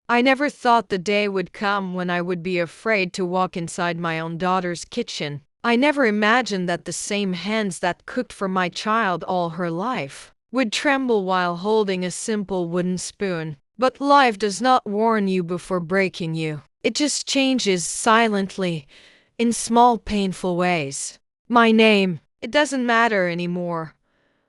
I never thought the day would come when I would be afraid to walk inside my own daughter's kitchen. I never imagined that the same hands that cooked for my child all her life would tremble while holding a simple wooden spoon. But life does not warn you before breaking you. It just changes silently, in small painful ways. My name, it doesn't matter anymore.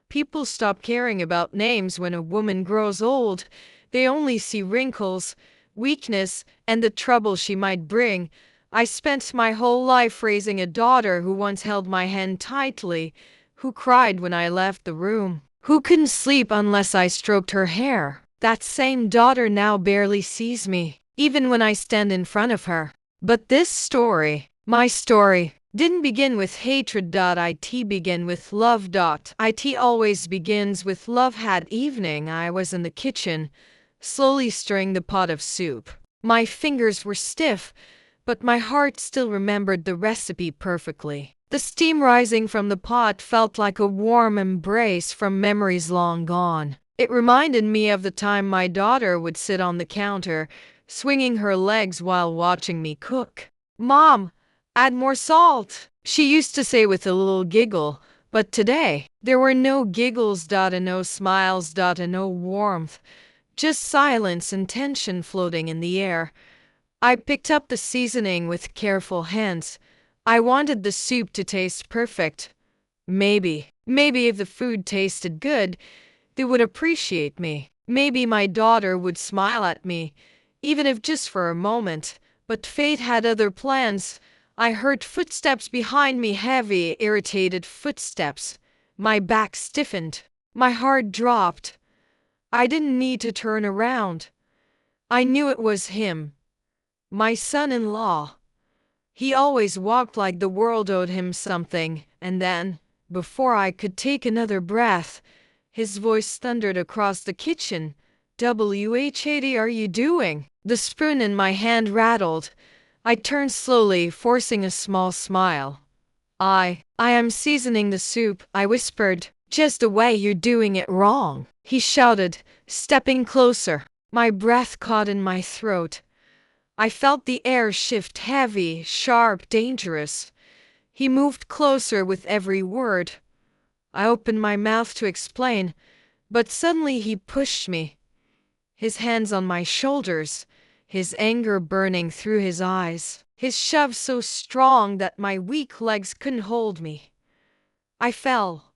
People stop caring about names when a woman grows old. They only see wrinkles, weakness, and the trouble she might bring. I spent my whole life raising a daughter who once held my hand tightly, who cried when I left the room, who couldn't sleep unless I stroked her hair. That same daughter now barely sees me, even when I stand in front of her. But this story, my story, didn't begin with hatred. It began with love. It always begins with love. That evening, I was in the kitchen, slowly stirring the pot of soup. My fingers were stiff, but my heart still remembered the recipe perfectly. The steam rising from the pot felt like a warm embrace from memories long gone. It reminded me of the time my daughter would sit on the counter, swinging her legs while watching me cook. "Mom, add more salt," she used to say with a little giggle. But today, there were no giggles, and no smiles, and no warmth. Just silence and tension floating in the air. I picked up the seasoning with careful hands. I wanted the soup to taste perfect. Maybe if the food tasted good, they would appreciate me. Maybe my daughter would smile at me, even if just for a moment. But fate had other plans. I heard footsteps behind me, heavy, irritated footsteps. My back stiffened. My heart dropped. I didn't need to turn around. I knew it was him. My son-in-law. He always walked like the world owed him something, and then, before I could take another breath, his voice thundered across the kitchen. "What are you doing?" The spoon in my hand rattled. I turned slowly, forcing a small smile. I am seasoning the soup," I whispered. "Just the way you're doing it wrong," he shouted, stepping closer. My breath caught in my throat. I felt the air shift, heavy, sharp, dangerous. He moved closer with every word. I opened my mouth to explain, but suddenly he pushed me. His hands on my shoulders, his anger burning through his eyes, his shove so strong that my weak legs couldn't hold me. I fell.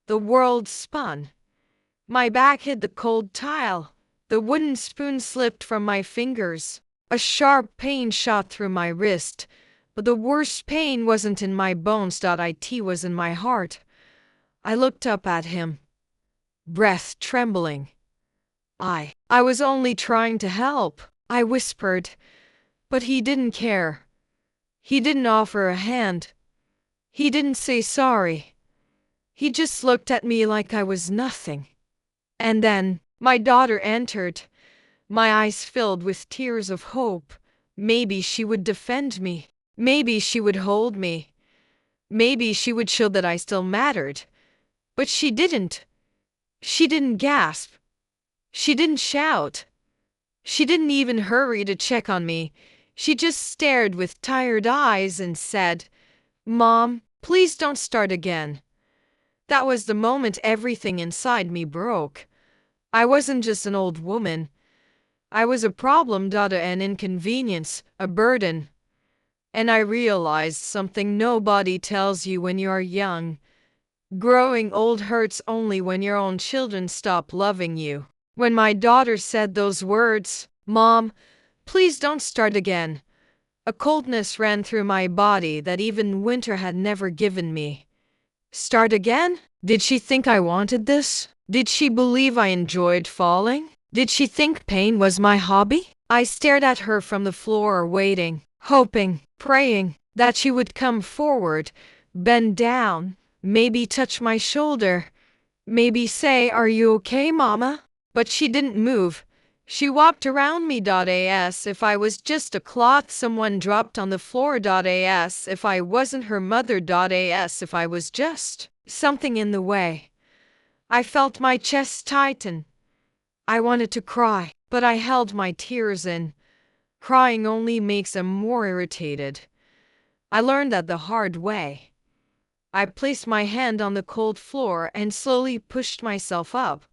The world spun. My back hit the cold tile. The wooden spoon slipped from my fingers. A sharp pain shot through my wrist, but the worst pain wasn't in my bones. It was in my heart. I looked up at him, breath trembling. I was only trying to help," I whispered, but he didn't care. He didn't offer a hand. He didn't say sorry. He just looked at me like I was nothing. And then, my daughter entered. My eyes filled with tears of hope. Maybe she would defend me. Maybe she would hold me. Maybe she would show that I still mattered. But she didn't. She didn't gasp. She didn't shout. She didn't even hurry to check on me. She just stared with tired eyes and said, "Mom, please don't start again." That was the moment everything inside me broke. I wasn't just an old woman. I was a problem, an inconvenience, a burden. And I realized something nobody tells you when you're young. Growing old hurts only when your own children stop loving you. When my daughter said those words, "Mom, please don't start again," a coldness ran through my body that even winter had never given me. Start again? Did she think I wanted this? Did she believe I enjoyed falling? Did she think pain was my hobby? I stared at her from the floor, waiting, hoping, praying that she would come forward, bend down, maybe touch my shoulder, maybe say, "Are you okay, Mama?" But she didn't move. She walked around me. As if I was just a cloth someone dropped on the floor. As if I wasn't her mother. As if I was just something in the way. I felt my chest tighten. I wanted to cry, but I held my tears in. Crying only makes them more irritated. I learned that the hard way. I placed my hand on the cold floor and slowly pushed myself up.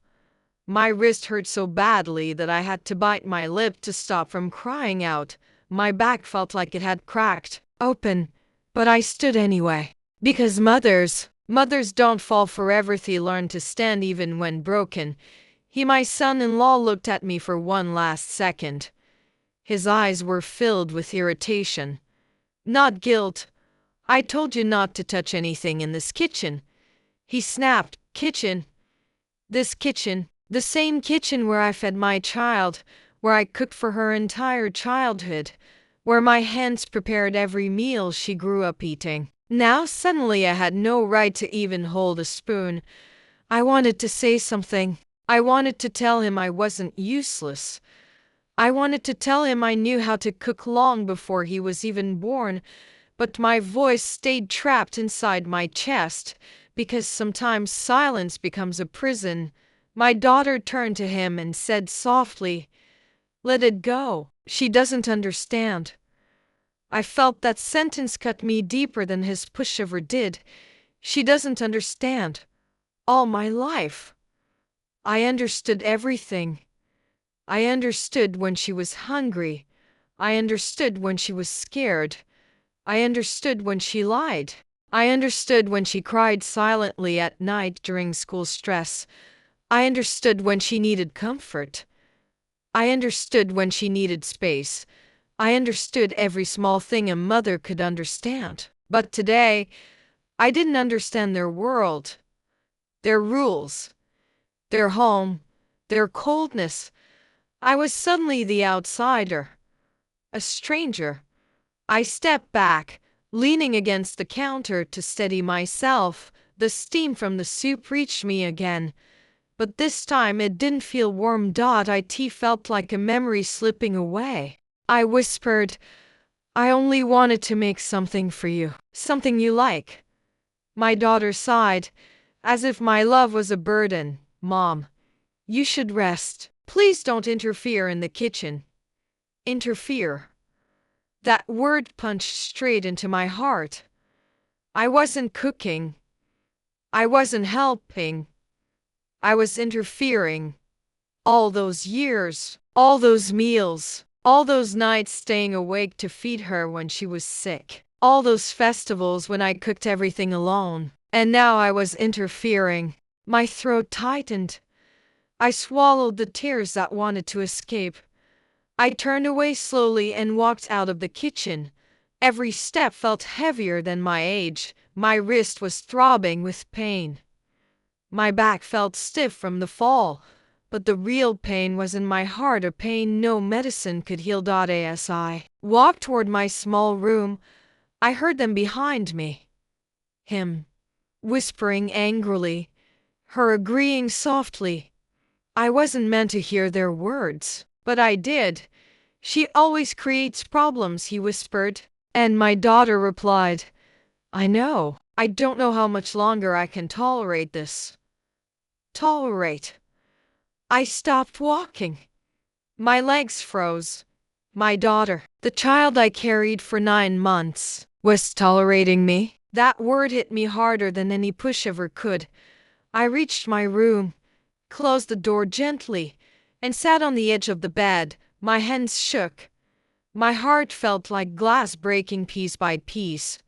My wrist hurt so badly that I had to bite my lip to stop from crying out. My back felt like it had cracked open, but I stood anyway. Because mothers don't fall forever. They learn to stand even when broken. My son-in-law looked at me for one last second. His eyes were filled with irritation, not guilt. I told you not to touch anything in this kitchen, he snapped. Kitchen? This kitchen? The same kitchen where I fed my child, where I cooked for her entire childhood, where my hands prepared every meal she grew up eating. Now suddenly I had no right to even hold a spoon. I wanted to say something. I wanted to tell him I wasn't useless. I wanted to tell him I knew how to cook long before he was even born, but my voice stayed trapped inside my chest, because sometimes silence becomes a prison. My daughter turned to him and said softly, "Let it go. She doesn't understand." I felt that sentence cut me deeper than his pushover did. She doesn't understand. All my life, I understood everything. I understood when she was hungry. I understood when she was scared. I understood when she lied. I understood when she cried silently at night during school stress. I understood when she needed comfort. I understood when she needed space. I understood every small thing a mother could understand. But today, I didn't understand their world, their rules, their home, their coldness. I was suddenly the outsider, a stranger. I stepped back, leaning against the counter to steady myself. The steam from the soup reached me again, but this time it didn't feel warm. It felt like a memory slipping away. I whispered, "I only wanted to make something for you, something you like." My daughter sighed, as if my love was a burden. "Mom, you should rest. Please don't interfere in the kitchen." Interfere. That word punched straight into my heart. I wasn't cooking. I wasn't helping. I was interfering. All those years, all those meals, all those nights staying awake to feed her when she was sick, all those festivals when I cooked everything alone. And now I was interfering. My throat tightened. I swallowed the tears that wanted to escape. I turned away slowly and walked out of the kitchen. Every step felt heavier than my age. My wrist was throbbing with pain. My back felt stiff from the fall, but the real pain was in my heart, a pain no medicine could heal. As I walked toward my small room, I heard them behind me. Him whispering angrily, her agreeing softly. I wasn't meant to hear their words, but I did. "She always creates problems," he whispered. And my daughter replied, "I know. I don't know how much longer I can tolerate this." Tolerate. I stopped walking. My legs froze. My daughter, the child I carried for 9 months, was tolerating me. That word hit me harder than any pushover could. I reached my room, closed the door gently, and sat on the edge of the bed. My hands shook. My heart felt like glass breaking piece by piece.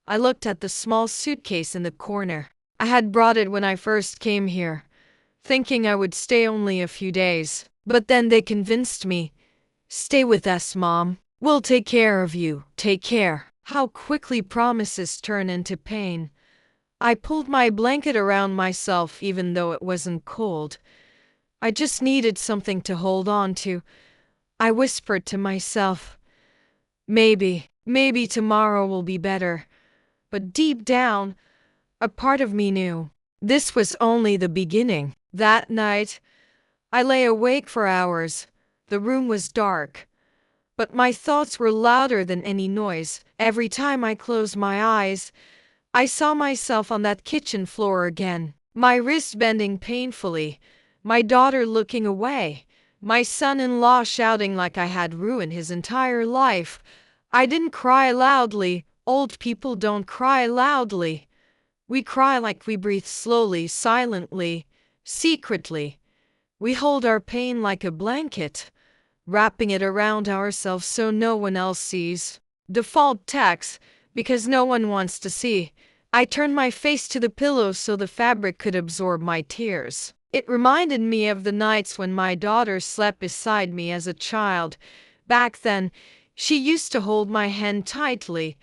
I looked at the small suitcase in the corner. I had brought it when I first came here, thinking I would stay only a few days. But then they convinced me, "Stay with us, Mom. We'll take care of you. Take care." How quickly promises turn into pain. I pulled my blanket around myself even though it wasn't cold. I just needed something to hold on to. I whispered to myself, maybe tomorrow will be better." But deep down, a part of me knew this was only the beginning. That night, I lay awake for hours. The room was dark, but my thoughts were louder than any noise. Every time I closed my eyes, I saw myself on that kitchen floor again, my wrist bending painfully, my daughter looking away, My son-in-law shouting like I had ruined his entire life. I didn't cry loudly. Old people don't cry loudly. We cry like we breathe slowly, silently, secretly. We hold our pain like a blanket, wrapping it around ourselves so no one else sees. Default tax, because no one wants to see. I turned my face to the pillow so the fabric could absorb my tears. It reminded me of the nights when my daughter slept beside me as a child. Back then, she used to hold my hand tightly,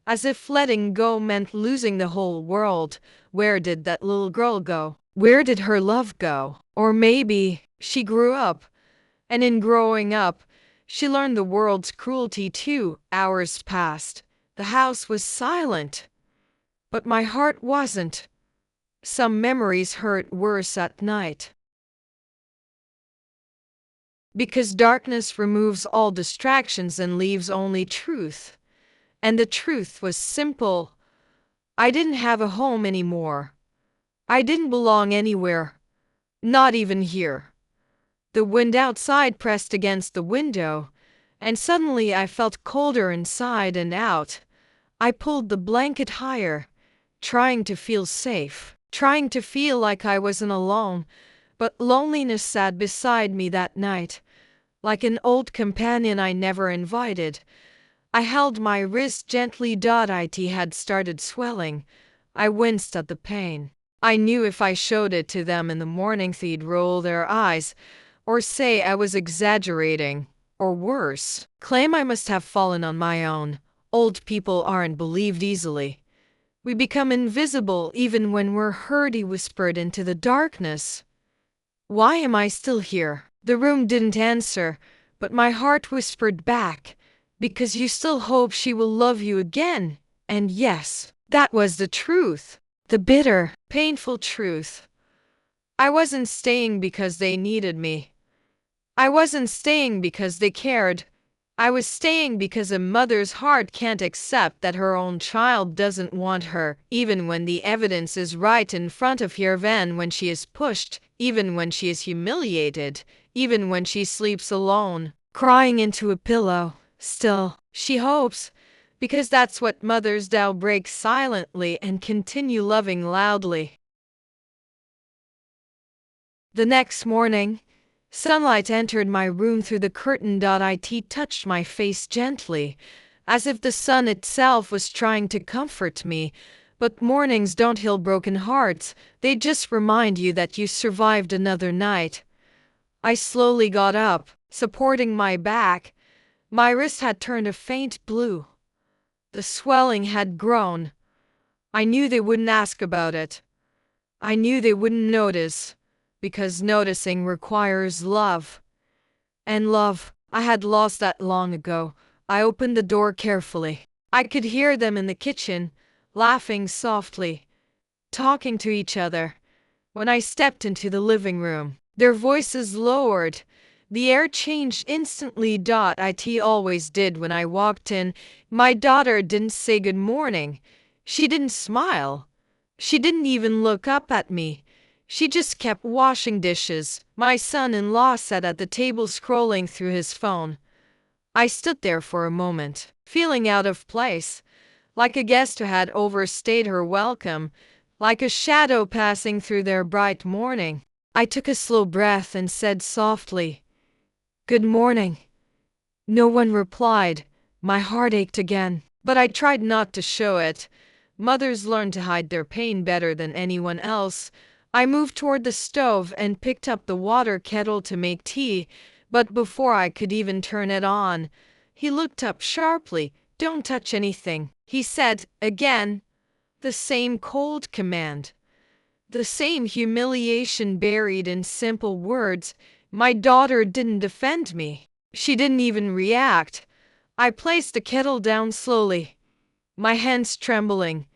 as if letting go meant losing the whole world. Where did that little girl go? Where did her love go? Or maybe she grew up, and in growing up, she learned the world's cruelty too. Hours passed. The house was silent, but my heart wasn't. Some memories hurt worse at night. Because darkness removes all distractions and leaves only truth. And the truth was simple. I didn't have a home anymore. I didn't belong anywhere. Not even here. The wind outside pressed against the window, and suddenly I felt colder inside and out. I pulled the blanket higher, trying to feel safe, trying to feel like I wasn't alone, but loneliness sat beside me that night, like an old companion I never invited. I held my wrist gently. It had started swelling. I winced at the pain. I knew if I showed it to them in the morning they'd roll their eyes, or say I was exaggerating, or worse, claim I must have fallen on my own. Old people aren't believed easily. We become invisible even when we're hurt. He whispered into the darkness. Why am I still here? The room didn't answer, but my heart whispered back, because you still hope she will love you again. And yes, that was the truth. The bitter, painful truth. I wasn't staying because they needed me. I wasn't staying because they cared. I was staying because a mother's heart can't accept that her own child doesn't want her, even when the evidence is right in front of her, even when she is pushed, even when she is humiliated, even when she sleeps alone, crying into a pillow. Still, she hopes, because that's what mothers do, break silently and continue loving loudly. The next morning, sunlight entered my room through the curtain. It touched my face gently, as if the sun itself was trying to comfort me. But mornings don't heal broken hearts, they just remind you that you survived another night. I slowly got up, supporting my back. My wrist had turned a faint blue. The swelling had grown. I knew they wouldn't ask about it. I knew they wouldn't notice, because noticing requires love. And love, I had lost that long ago. I opened the door carefully. I could hear them in the kitchen, laughing softly, talking to each other. When I stepped into the living room, their voices lowered. The air changed instantly. It always did when I walked in. My daughter didn't say good morning. She didn't smile. She didn't even look up at me. She just kept washing dishes. My son-in-law sat at the table scrolling through his phone. I stood there for a moment, feeling out of place, like a guest who had overstayed her welcome, like a shadow passing through their bright morning. I took a slow breath and said softly, "Good morning." No one replied. My heart ached again, but I tried not to show it. Mothers learn to hide their pain better than anyone else. I moved toward the stove and picked up the water kettle to make tea, but before I could even turn it on, he looked up sharply. "Don't touch anything," he said again. The same cold command. The same humiliation buried in simple words. My daughter didn't defend me. She didn't even react. I placed the kettle down slowly, my hands trembling.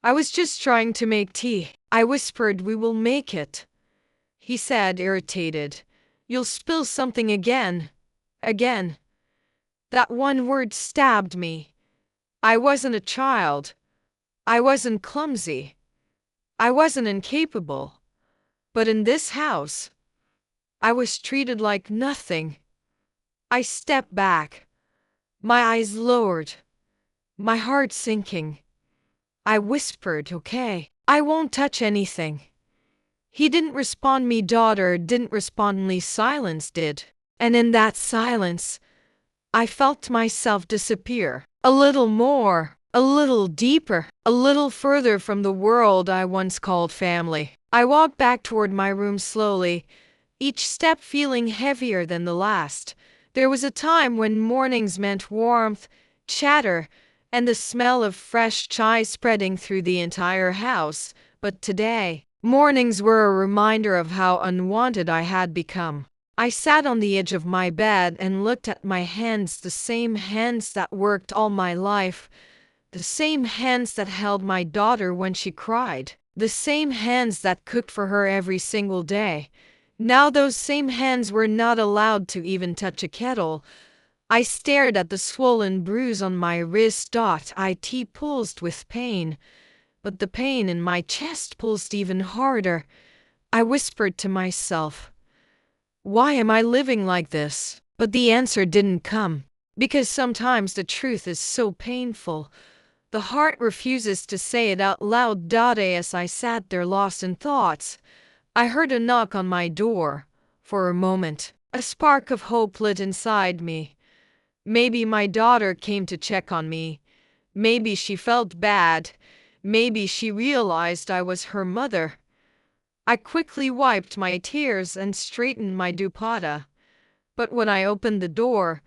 I was just trying to make tea. I whispered, "We will make it." He said, irritated, "You'll spill something again." Again. That one word stabbed me. I wasn't a child. I wasn't clumsy. I wasn't incapable. But in this house, I was treated like nothing. I stepped back, my eyes lowered, my heart sinking. I whispered, "Okay, I won't touch anything." He didn't respond, me daughter didn't respond, only silence did. And in that silence, I felt myself disappear. A little more, a little deeper, a little further from the world I once called family. I walked back toward my room slowly, each step feeling heavier than the last. There was a time when mornings meant warmth, chatter, and the smell of fresh chai spreading through the entire house. But today, mornings were a reminder of how unwanted I had become. I sat on the edge of my bed and looked at my hands, the same hands that worked all my life, the same hands that held my daughter when she cried, the same hands that cooked for her every single day. Now those same hands were not allowed to even touch a kettle. I stared at the swollen bruise on my wrist. It pulsed with pain, but the pain in my chest pulsed even harder. I whispered to myself, "Why am I living like this?" But the answer didn't come, because sometimes the truth is so painful, the heart refuses to say it out loud. As I sat there lost in thoughts, I heard a knock on my door. For a moment, a spark of hope lit inside me. Maybe my daughter came to check on me. Maybe she felt bad. Maybe she realized I was her mother. I quickly wiped my tears and straightened my dupatta. But when I opened the door,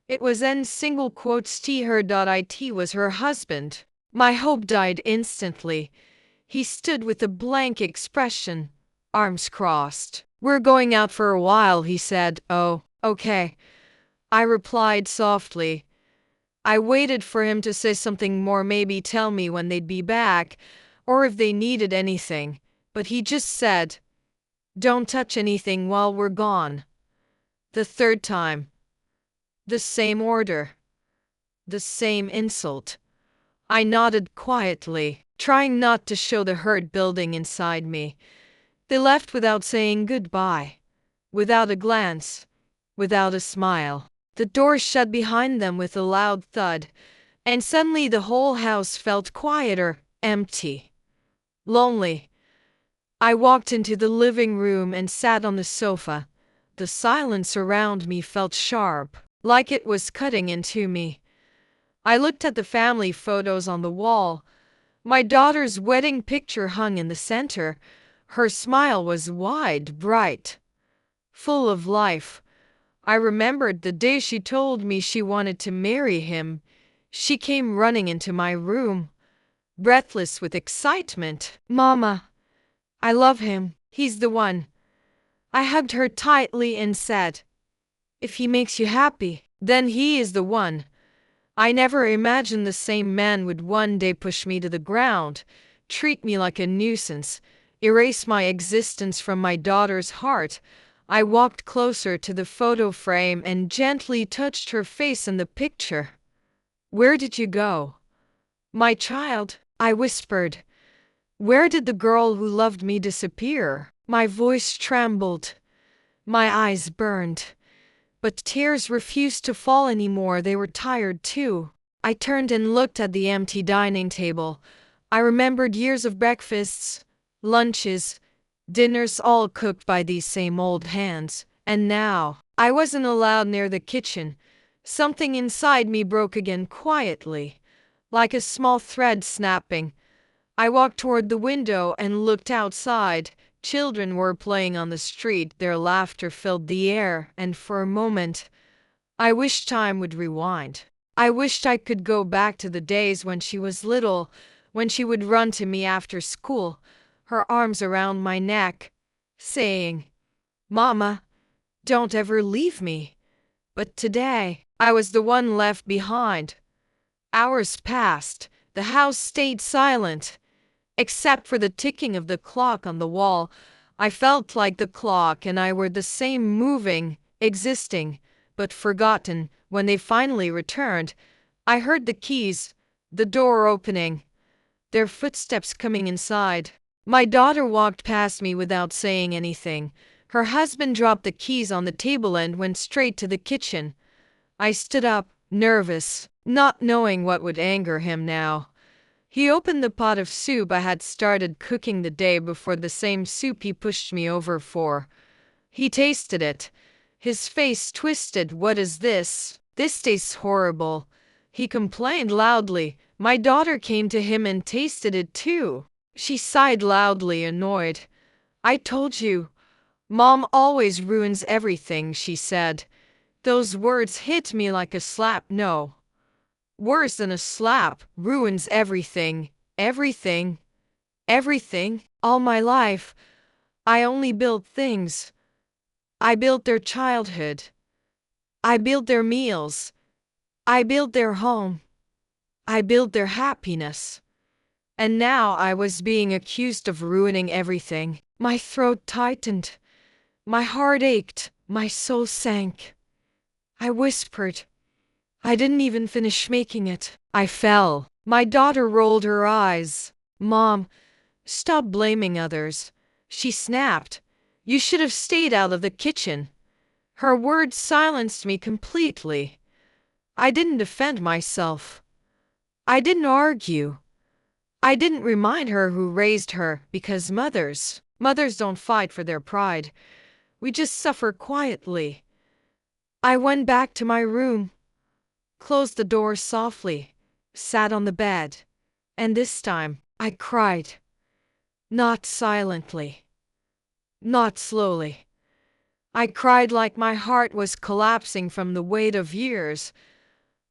it was in single quotes It was her husband. My hope died instantly. He stood with a blank expression, arms crossed. "We're going out for a while," he said. "Oh, okay," I replied softly. I waited for him to say something more, maybe tell me when they'd be back, or if they needed anything. But he just said, "Don't touch anything while we're gone." The third time. The same order. The same insult. I nodded quietly, trying not to show the hurt building inside me. They left without saying goodbye, without a glance, without a smile. The door shut behind them with a loud thud, and suddenly the whole house felt quieter, empty, lonely. I walked into the living room and sat on the sofa. The silence around me felt sharp, like it was cutting into me. I looked at the family photos on the wall. My daughter's wedding picture hung in the center. Her smile was wide, bright, full of life. I remembered the day she told me she wanted to marry him. She came running into my room, breathless with excitement. "Mama, I love him. He's the one." I hugged her tightly and said, "If he makes you happy, then he is the one." I never imagined the same man would one day push me to the ground, treat me like a nuisance, erase my existence from my daughter's heart. I walked closer to the photo frame and gently touched her face in the picture. "Where did you go, my child?" I whispered. "Where did the girl who loved me disappear?" My voice trembled. My eyes burned. But tears refused to fall anymore. They were tired too. I turned and looked at the empty dining table. I remembered years of breakfasts, lunches, dinners, all cooked by these same old hands. And now, I wasn't allowed near the kitchen. Something inside me broke again quietly, like a small thread snapping. I walked toward the window and looked outside. Children were playing on the street, their laughter filled the air, and for a moment, I wished time would rewind. I wished I could go back to the days when she was little, when she would run to me after school, her arms around my neck, saying, "Mama, don't ever leave me." But today, I was the one left behind. Hours passed, the house stayed silent. Except for the ticking of the clock on the wall, I felt like the clock and I were the same, moving, existing, but forgotten. When they finally returned, I heard the keys, the door opening, their footsteps coming inside. My daughter walked past me without saying anything. Her husband dropped the keys on the table and went straight to the kitchen. I stood up, nervous, not knowing what would anger him now. He opened the pot of soup I had started cooking the day before, the same soup he pushed me over for. He tasted it. His face twisted. "What is this? This tastes horrible," he complained loudly. My daughter came to him and tasted it too. She sighed loudly, annoyed. "I told you. Mom always ruins everything," she said. Those words hit me like a slap. No. Worse than a slap. Ruins everything. Everything. Everything. All my life, I only built things. I built their childhood. I built their meals. I built their home. I built their happiness. And now I was being accused of ruining everything. My throat tightened. My heart ached. My soul sank. I whispered. "I didn't even finish making it." I fell. My daughter rolled her eyes. "Mom, stop blaming others," she snapped. "You should have stayed out of the kitchen." Her words silenced me completely. I didn't defend myself. I didn't argue. I didn't remind her who raised her, because mothers don't fight for their pride. We just suffer quietly. I went back to my room, closed the door softly, sat on the bed, and this time I cried. Not silently. Not slowly. I cried like my heart was collapsing from the weight of years,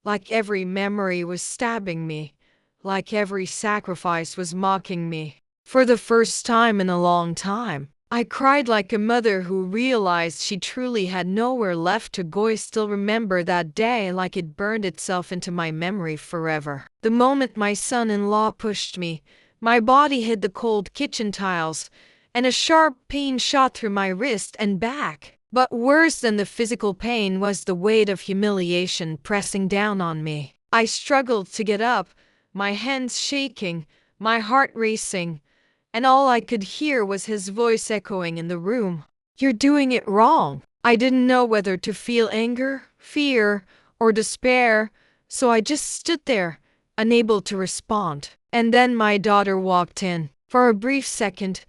like every memory was stabbing me, like every sacrifice was mocking me. For the first time in a long time, I cried like a mother who realized she truly had nowhere left to go. I still remember that day like it burned itself into my memory forever. The moment my son-in-law pushed me, my body hit the cold kitchen tiles, and a sharp pain shot through my wrist and back. But worse than the physical pain was the weight of humiliation pressing down on me. I struggled to get up, my hands shaking, my heart racing, and all I could hear was his voice echoing in the room. "You're doing it wrong." I didn't know whether to feel anger, fear, or despair, so I just stood there, unable to respond. And then my daughter walked in. For a brief second,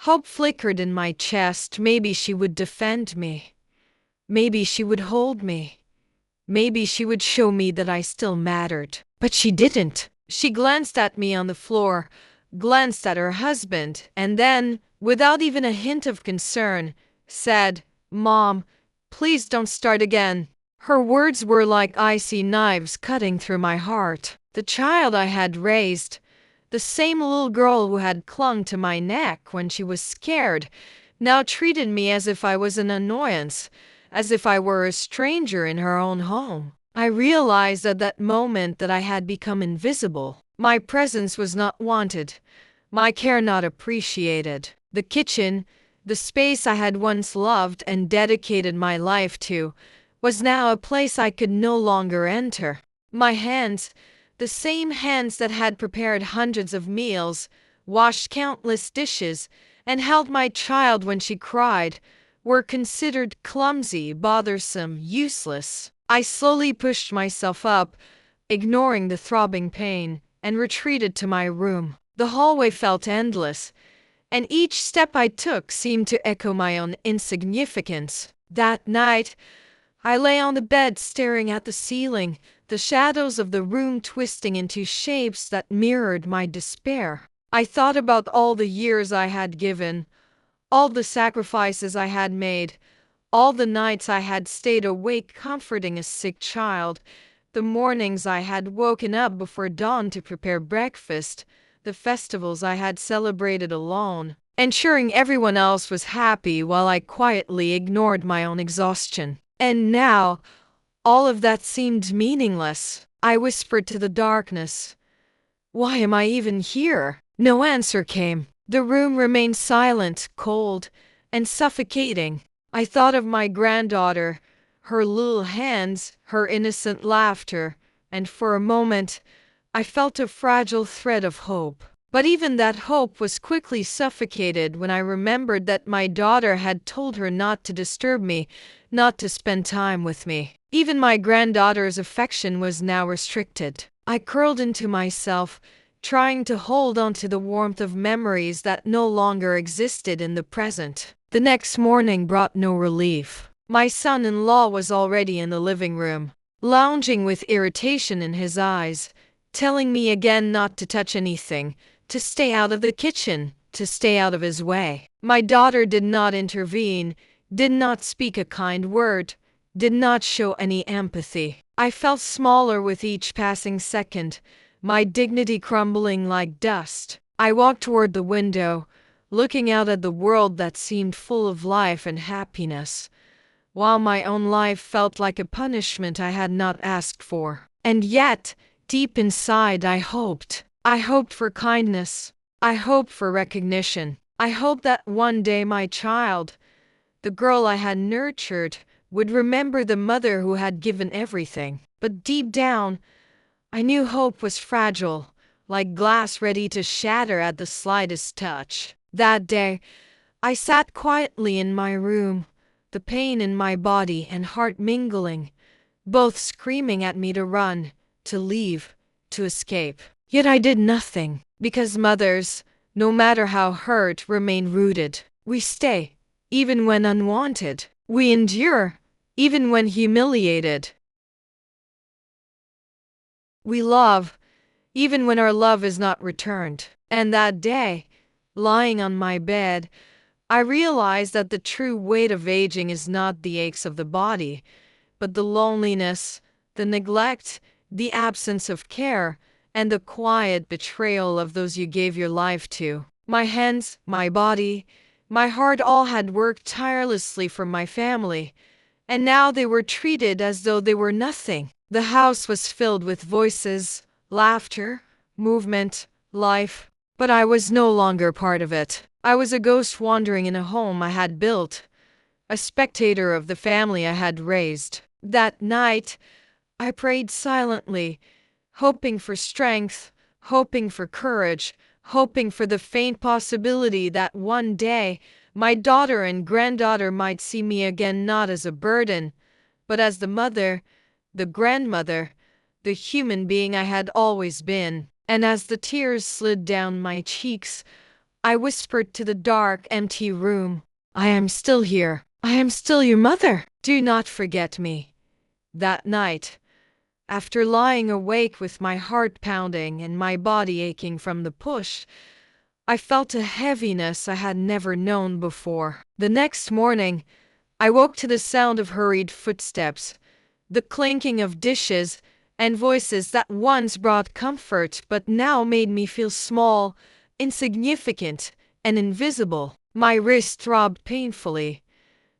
hope flickered in my chest. Maybe she would defend me. Maybe she would hold me. Maybe she would show me that I still mattered. But she didn't. She glanced at me on the floor, glanced at her husband, and then, without even a hint of concern, said, "Mom, please don't start again." Her words were like icy knives cutting through my heart. The child I had raised, the same little girl who had clung to my neck when she was scared, now treated me as if I was an annoyance, as if I were a stranger in her own home. I realized at that moment that I had become invisible. My presence was not wanted, my care not appreciated. The kitchen, the space I had once loved and dedicated my life to, was now a place I could no longer enter. My hands, the same hands that had prepared hundreds of meals, washed countless dishes, and held my child when she cried, were considered clumsy, bothersome, useless. I slowly pushed myself up, ignoring the throbbing pain, and retreated to my room. The hallway felt endless, and each step I took seemed to echo my own insignificance. That night, I lay on the bed staring at the ceiling, the shadows of the room twisting into shapes that mirrored my despair. I thought about all the years I had given, all the sacrifices I had made, all the nights I had stayed awake comforting a sick child, the mornings I had woken up before dawn to prepare breakfast, the festivals I had celebrated alone, ensuring everyone else was happy while I quietly ignored my own exhaustion. And now, all of that seemed meaningless. I whispered to the darkness, "Why am I even here?" No answer came. The room remained silent, cold, and suffocating. I thought of my granddaughter, her little hands, her innocent laughter, and for a moment, I felt a fragile thread of hope. But even that hope was quickly suffocated when I remembered that my daughter had told her not to disturb me, not to spend time with me. Even my granddaughter's affection was now restricted. I curled into myself, trying to hold on to the warmth of memories that no longer existed in the present. The next morning brought no relief. My son-in-law was already in the living room, lounging with irritation in his eyes, telling me again not to touch anything, to stay out of the kitchen, to stay out of his way. My daughter did not intervene, did not speak a kind word, did not show any empathy. I felt smaller with each passing second, my dignity crumbling like dust. I walked toward the window, looking out at the world that seemed full of life and happiness, while my own life felt like a punishment I had not asked for. And yet, deep inside, I hoped. I hoped for kindness. I hoped for recognition. I hoped that one day my child, the girl I had nurtured, would remember the mother who had given everything. But deep down, I knew hope was fragile, like glass ready to shatter at the slightest touch. That day, I sat quietly in my room, the pain in my body and heart mingling, both screaming at me to run, to leave, to escape. Yet I did nothing, because mothers, no matter how hurt, remain rooted. We stay, even when unwanted. We endure, even when humiliated. We love, even when our love is not returned. And that day, lying on my bed, I realized that the true weight of aging is not the aches of the body, but the loneliness, the neglect, the absence of care, and the quiet betrayal of those you gave your life to. My hands, my body, my heart all had worked tirelessly for my family, and now they were treated as though they were nothing. The house was filled with voices, laughter, movement, life, but I was no longer part of it. I was a ghost wandering in a home I had built, a spectator of the family I had raised. That night, I prayed silently, hoping for strength, hoping for courage, hoping for the faint possibility that one day my daughter and granddaughter might see me again, not as a burden, but as the mother, the grandmother, the human being I had always been. And as the tears slid down my cheeks, I whispered to the dark, empty room, "I am still here. I am still your mother. Do not forget me." That night, after lying awake with my heart pounding and my body aching from the push, I felt a heaviness I had never known before. The next morning, I woke to the sound of hurried footsteps, the clinking of dishes, and voices that once brought comfort but now made me feel small, insignificant, and invisible. My wrist throbbed painfully.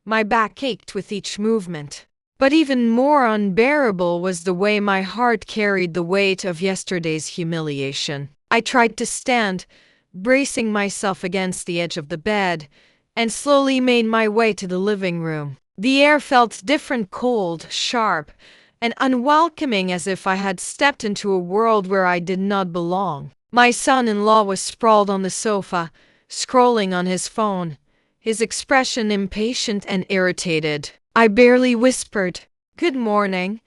My back ached with each movement. But even more unbearable was the way my heart carried the weight of yesterday's humiliation. I tried to stand, bracing myself against the edge of the bed, and slowly made my way to the living room. The air felt different, cold, sharp, and unwelcoming, as if I had stepped into a world where I did not belong. My son-in-law was sprawled on the sofa, scrolling on his phone, his expression impatient and irritated. I barely whispered, "Good morning,"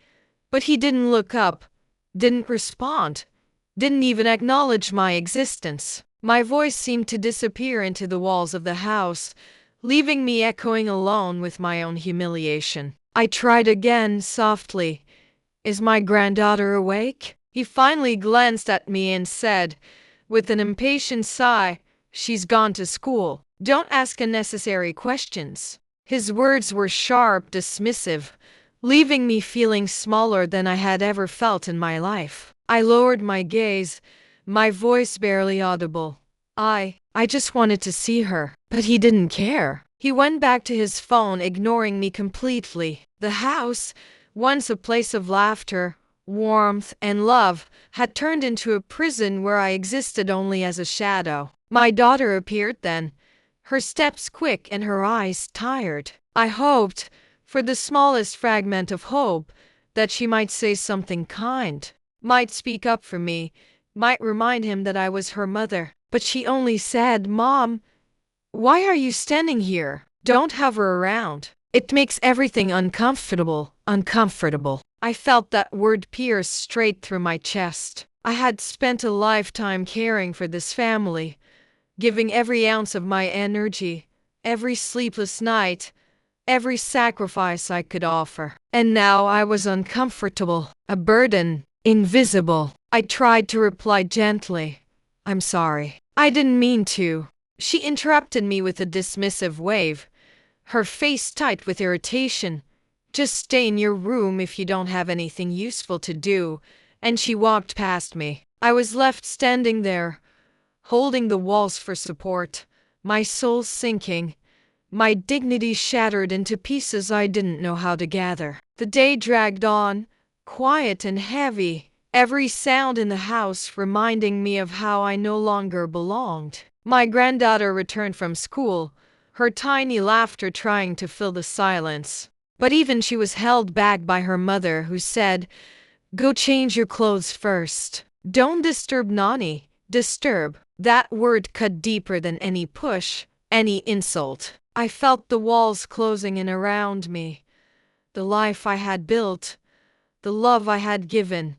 but he didn't look up, didn't respond, didn't even acknowledge my existence. My voice seemed to disappear into the walls of the house, leaving me echoing alone with my own humiliation. I tried again, softly, "Is my granddaughter awake?" He finally glanced at me and said, with an impatient sigh, "She's gone to school. Don't ask unnecessary questions." His words were sharp, dismissive, leaving me feeling smaller than I had ever felt in my life. I lowered my gaze, my voice barely audible. I just wanted to see her. But he didn't care. He went back to his phone, ignoring me completely. The house, once a place of laughter, warmth, and love, had turned into a prison where I existed only as a shadow. My daughter appeared then, her steps quick and her eyes tired. I hoped, for the smallest fragment of hope, that she might say something kind, might speak up for me, might remind him that I was her mother. but she only said, "Mom, why are you standing here? Don't hover around. It makes everything uncomfortable, uncomfortable." I felt that word pierce straight through my chest. I had spent a lifetime caring for this family, giving every ounce of my energy, every sleepless night, every sacrifice I could offer. And now I was uncomfortable, a burden, invisible. I tried to reply gently, "I'm sorry. I didn't mean to." She interrupted me with a dismissive wave, her face tight with irritation. "Just stay in your room if you don't have anything useful to do," and she walked past me. I was left standing there, holding the walls for support, my soul sinking, my dignity shattered into pieces I didn't know how to gather. The day dragged on, quiet and heavy, every sound in the house reminding me of how I no longer belonged. My granddaughter returned from school, her tiny laughter trying to fill the silence. But even she was held back by her mother, who said, "Go change your clothes first. Don't disturb Nani." Disturb. That word cut deeper than any push, any insult. I felt the walls closing in around me. The life I had built, the love I had given,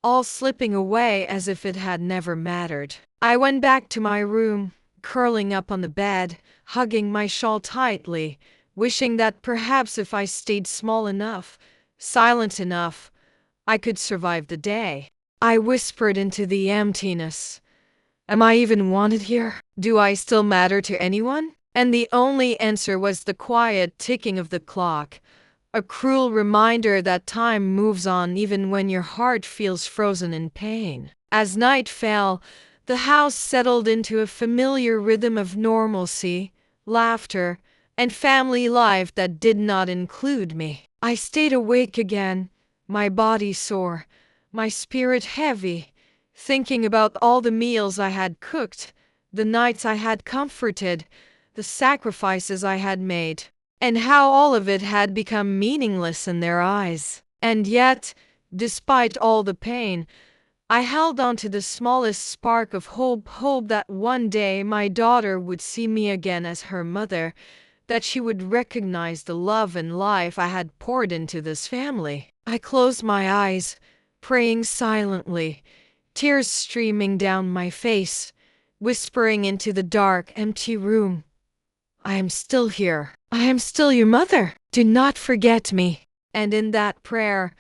all slipping away as if it had never mattered. I went back to my room, curling up on the bed, hugging my shawl tightly, wishing that perhaps if I stayed small enough, silent enough, I could survive the day. I whispered into the emptiness, "Am I even wanted here? Do I still matter to anyone?" And the only answer was the quiet ticking of the clock, a cruel reminder that time moves on even when your heart feels frozen in pain. As night fell, the house settled into a familiar rhythm of normalcy, laughter, and family life that did not include me. I stayed awake again, my body sore, my spirit heavy, thinking about all the meals I had cooked, the nights I had comforted, the sacrifices I had made, and how all of it had become meaningless in their eyes. And yet, despite all the pain, I held on to the smallest spark of hope that one day my daughter would see me again as her mother, that she would recognize the love and life I had poured into this family. I closed my eyes, praying silently, tears streaming down my face, whispering into the dark, empty room, "I am still here. I am still your mother. Do not forget me." And in that prayer,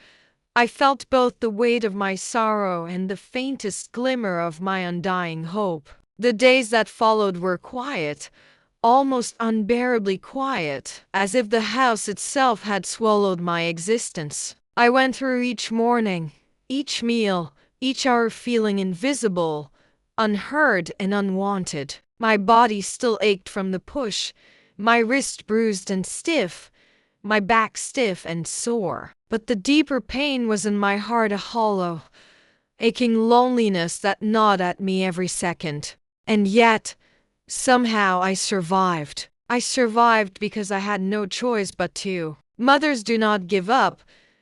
I felt both the weight of my sorrow and the faintest glimmer of my undying hope. The days that followed were quiet, almost unbearably quiet, as if the house itself had swallowed my existence. I went through each morning, each meal, each hour feeling invisible, unheard and unwanted. My body still ached from the push, my wrist bruised and stiff, my back stiff and sore. But the deeper pain was in my heart, a hollow, aching loneliness that gnawed at me every second. And yet, somehow I survived. I survived because I had no choice but to. Mothers do not give up,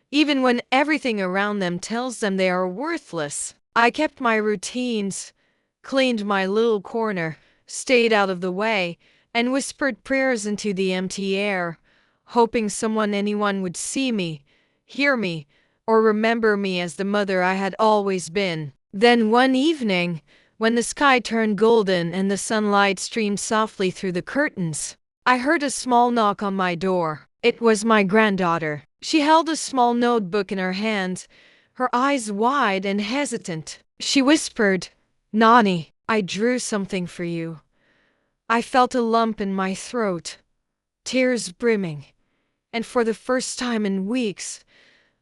even when everything around them tells them they are worthless. I kept my routines, cleaned my little corner, stayed out of the way, and whispered prayers into the empty air, hoping anyone would see me, hear me, or remember me as the mother I had always been. Then one evening, when the sky turned golden and the sunlight streamed softly through the curtains, I heard a small knock on my door. It was my granddaughter. She held a small notebook in her hand, her eyes wide and hesitant. She whispered, "Nani, I drew something for you." I felt a lump in my throat, tears brimming, and for the first time in weeks,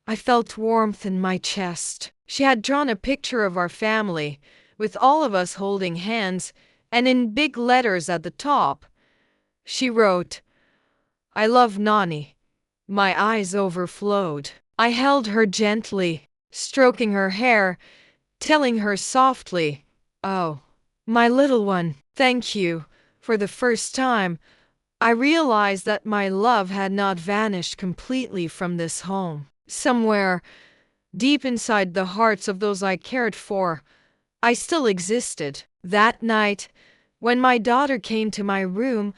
I felt warmth in my chest. She had drawn a picture of our family, with all of us holding hands, and in big letters at the top, she wrote, "I love Nani." My eyes overflowed. I held her gently, stroking her hair, telling her softly, "Oh, my little one, thank you." For the first time, I realized that my love had not vanished completely from this home. Somewhere, deep inside the hearts of those I cared for, I still existed. That night, when my daughter came to my room,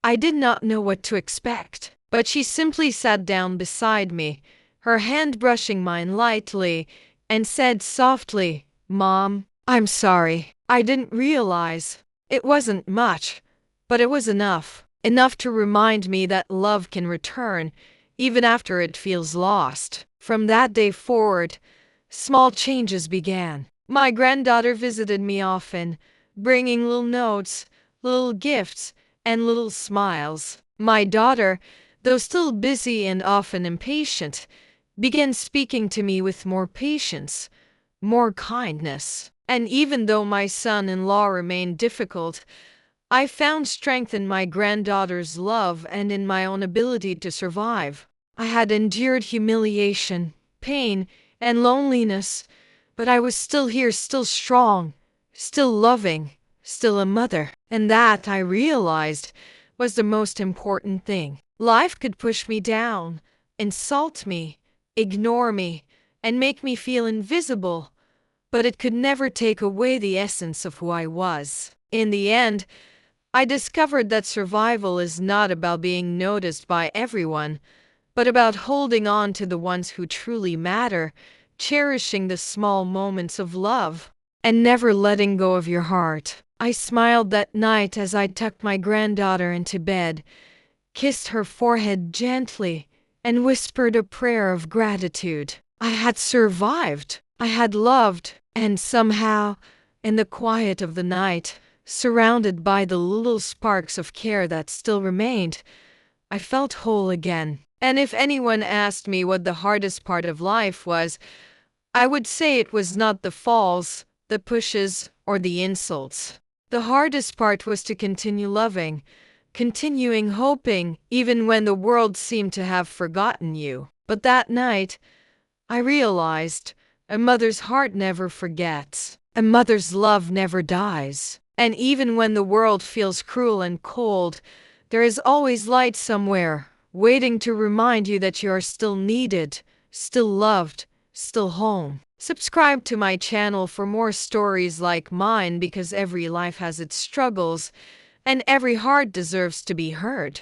I did not know what to expect, but she simply sat down beside me, her hand brushing mine lightly, and said softly, "Mom, I'm sorry. I didn't realize. It wasn't much, but it was enough. Enough to remind me that love can return, even after it feels lost." From that day forward, small changes began. My granddaughter visited me often, bringing little notes, little gifts, and little smiles. My daughter, though still busy and often impatient, began speaking to me with more patience, more kindness. And even though my son-in-law remained difficult, I found strength in my granddaughter's love and in my own ability to survive. I had endured humiliation, pain, and loneliness, but I was still here, still strong, still loving, still a mother. And that, I realized, was the most important thing. Life could push me down, insult me, ignore me, and make me feel invisible, but it could never take away the essence of who I was. In the end, I discovered that survival is not about being noticed by everyone, but about holding on to the ones who truly matter, cherishing the small moments of love, and never letting go of your heart. I smiled that night as I tucked my granddaughter into bed, kissed her forehead gently, and whispered a prayer of gratitude. I had survived, I had loved, and somehow, in the quiet of the night, surrounded by the little sparks of care that still remained, I felt whole again. And if anyone asked me what the hardest part of life was, I would say it was not the falls, the pushes, or the insults. The hardest part was to continue loving, continuing hoping, even when the world seemed to have forgotten you. But that night, I realized a mother's heart never forgets. A mother's love never dies. And even when the world feels cruel and cold, there is always light somewhere, waiting to remind you that you are still needed, still loved, still home. Subscribe to my channel for more stories like mine, because every life has its struggles, and every heart deserves to be heard.